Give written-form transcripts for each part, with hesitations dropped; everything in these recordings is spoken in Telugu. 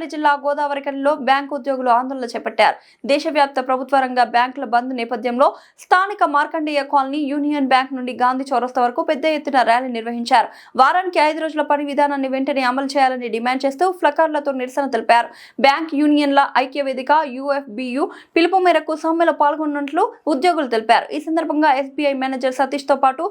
అనకాపల్లి జిల్లా గోదావరిఖనిలో బ్యాంకు ఉద్యోగులు ఆందోళన చేపట్టారు. దేశవ్యాప్త ప్రభుత్వ రంగ బ్యాంకుల బంద్ నేపథ్యంలో స్థానిక మార్కండేయ కాలనీ, యూనియన్ బ్యాంక్ నుండి గాంధీ చౌరస్తా వరకు పెద్ద ఎత్తున ర్యాలీ నిర్వహించారు. వారానికి 5 రోజుల పని విధానాన్ని వెంటనే అమలు చేయాలని డిమాండ్ చేస్తూ ఫ్లకార్లతో నిరసన తెలిపారు. బ్యాంక్ యూనియన్ల ఐక్య వేదిక UFBU పిలుపు మేరకు సమ్మెలో పాల్గొన్నట్లు ఉద్యోగులు తెలిపారు. ఈ సందర్భంగా SBI మేనేజర్ సతీష్ తో పాటు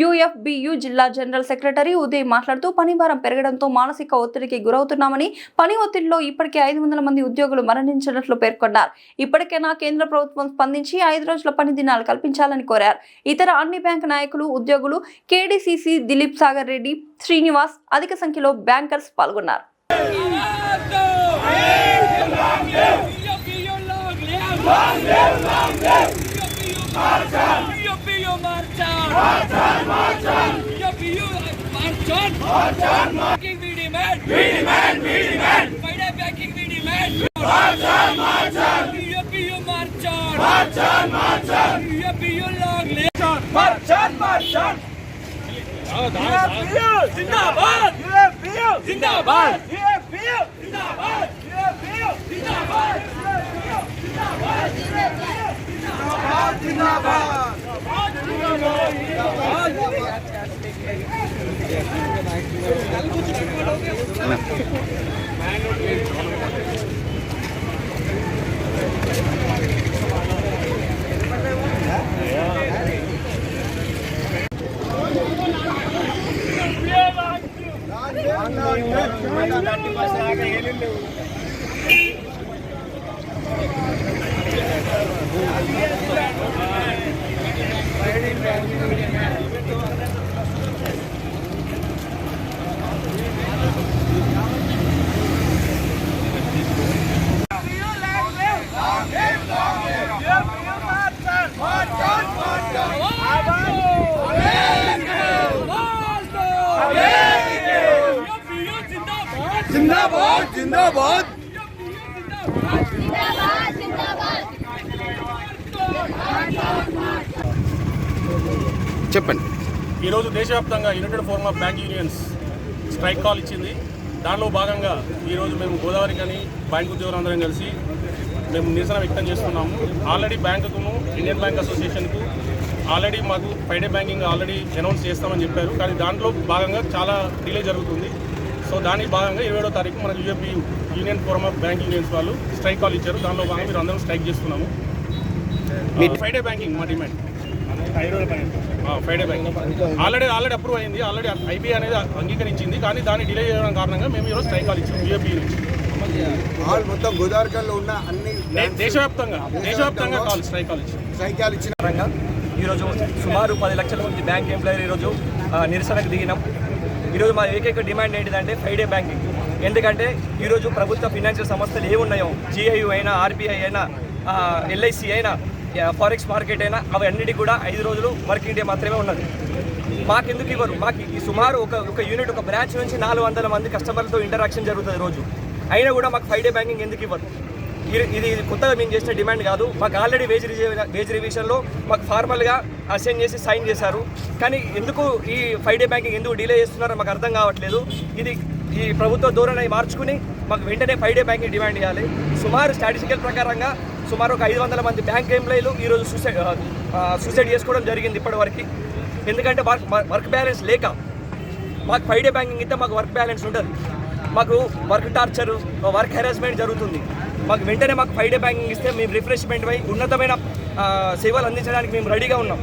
UFBU జిల్లా జనరల్ సెక్రటరీ ఉదయ్ మాట్లాడుతూ పని భారం పెరగడంతో మానసిక ఒత్తిడికి గురవుతున్నామని, పని ఒత్తిడిలో ఇప్పటికే 500 మంది ఉద్యోగులు మరణించినట్లు పేర్కొన్నారు. ఇప్పటికైనా కేంద్ర ప్రభుత్వం స్పందించి 5 రోజుల పని దినాలు కల్పించాలని కోరారు. ఇతర అన్ని బ్యాంకు నాయకులు, ఉద్యోగులు, KDCC దిలీప్ సాగర్ రెడ్డి, శ్రీనివాస్ అధిక సంఖ్యలో బ్యాంకర్స్ పాల్గొన్నారు. जिंदाबाद जिंदाबाद చెప్పండి. ఈరోజు దేశవ్యాప్తంగా United forum of bank unions strike call ఇచ్చింది. దానిలో భాగంగా ఈరోజు మేము గోదావరిఖని బ్యాంక్ ఉద్యోగులందరం కలిసి మేము నిరసన వ్యక్తం చేస్తున్నాము. ఆల్రెడీ బ్యాంకును, ఇండియన్ బ్యాంక్ అసోసియేషన్కు ఆల్రెడీ మాకు ఫ్రైడే బ్యాంకింగ్ ఆల్రెడీ అనౌన్స్ చేస్తామని చెప్పారు. కానీ దాంట్లో భాగంగా చాలా డిలే జరుగుతుంది. సో దానికి భాగంగా 27వ తారీఖు మనకు UFBU union forum of bank unions వాళ్ళు స్ట్రైక్ కాల్ ఇచ్చారు. దానిలో భాగంగా మీరు అందరం స్ట్రైక్ చేస్తున్నాము. ఫ్రైడే బ్యాంకింగ్ మా demand. Friday banking already approve అయింది. ఆల్రెడీ IBA అనేది అంగీకరించింది. కానీ దాన్ని డిలే చేయడం కారణంగా మేము ఈరోజు స్ట్రైక్ కాల్ ఇచ్చాము. UFBU నుంచి మొత్తం గోదావరిఖనిలో ఉన్న అన్ని దేశవ్యాప్తంగా స్ట్రైక్ కాల్ ఇచ్చిన ఈరోజు సుమారు 10 లక్షల మంది బ్యాంక్ ఎంప్లాయీలు ఈరోజు నిరసనకు దిగినాం. ఈరోజు మా ఏకైక డిమాండ్ ఏంటిదంటే ఫ్రైడే బ్యాంకింగ్. ఎందుకంటే ఈరోజు ప్రభుత్వ ఫినాన్షియల్ సంస్థలు ఏమున్నాయో, GIU అయినా, RBI అయినా, LIC అయినా, ఫారెక్స్ మార్కెట్ అయినా, అవి అన్నిటికీ కూడా 5 రోజులు వర్కింగ్ డే మాత్రమే ఉన్నది. మాకెందుకు ఇవ్వరు? మాకు ఈ సుమారు ఒక యూనిట్, ఒక బ్రాంచ్ నుంచి 400 మంది కస్టమర్లతో ఇంటరాక్షన్ జరుగుతుంది రోజు. అయినా కూడా మాకు ఫ్రైడే బ్యాంకింగ్ ఎందుకు ఇవ్వరు? ఇది కొత్తగా మేము చేసిన డిమాండ్ కాదు. మాకు ఆల్రెడీ వేజ్ రివిజన్లో మాకు ఫార్మల్గా అసైన్ చేసి సైన్ చేశారు. కానీ ఎందుకు ఈ ఫ్రైడే బ్యాంకింగ్ ఎందుకు డిలే చేస్తున్నారో మాకు అర్థం కావట్లేదు. ఇది ఈ ప్రభుత్వ ధోరణి మార్చుకుని మాకు వెంటనే ఫ్రైడే బ్యాంకింగ్ డిమాండ్ చేయాలి. సుమారు స్టాటిస్టికల్ ప్రకారంగా సుమారు ఒక 500 మంది బ్యాంక్ ఎంప్లాయీలు ఈరోజు సూసైడ్ చేసుకోవడం జరిగింది ఇప్పటివరకు. ఎందుకంటే వర్క్ బ్యాలెన్స్ లేక. మాకు ఫ్రైడే బ్యాంకింగ్ ఇస్తే మాకు వర్క్ బ్యాలెన్స్ ఉంటుంది. మాకు వర్క్ టార్చర్, వర్క్ హెరాస్మెంట్ జరుగుతుంది. మాకు వెంటనే మాకు ఫ్రైడే బ్యాంకింగ్ ఇస్తే మేము రిఫ్రెష్మెంట్ పై ఉన్నతమైన సేవలు అందించడానికి మేము రెడీగా ఉన్నాం.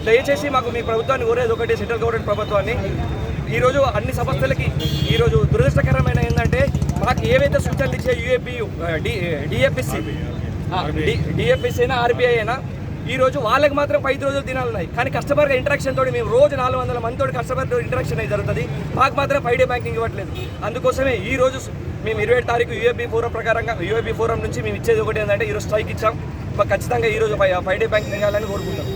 దయచేసి మాకు మీ ప్రభుత్వాన్ని కోరేది ఒకటి, సెంట్రల్ గవర్నమెంట్ ప్రభుత్వాన్ని. ఈరోజు అన్ని సంస్థలకి ఈరోజు దురదృష్టకరమైన ఏంటంటే మాకు ఏవైతే సూచనలు ఇచ్చే UFBU, DFSC అయినా, RBI అయినా, ఈరోజు వాళ్ళకి మాత్రం 5 రోజులు దినాలు ఉన్నాయి. కానీ కస్టమర్ ఇంటరాక్షన్ తోటి మేము రోజు 400 మందితో కస్టమర్తో ఇంటరాక్షన్ అయితే జరుగుతుంది. మాకు మాత్రం ఫ్రైడే బ్యాంకింగ్ ఇవ్వట్లేదు. అందుకోసమే ఈరోజు మేము 27 తారీఖు UFB ఫోరం ప్రకారంగా UFB ఫోరం నుంచి మేము ఇచ్చేది ఒకటి ఏంటంటే ఈరోజు స్ట్రైక్ ఇచ్చాం. మాకు ఖచ్చితంగా ఈరోజు ఫ్రైడే బ్యాంకింగ్ ఇవ్వాలని కోరుకుంటాం.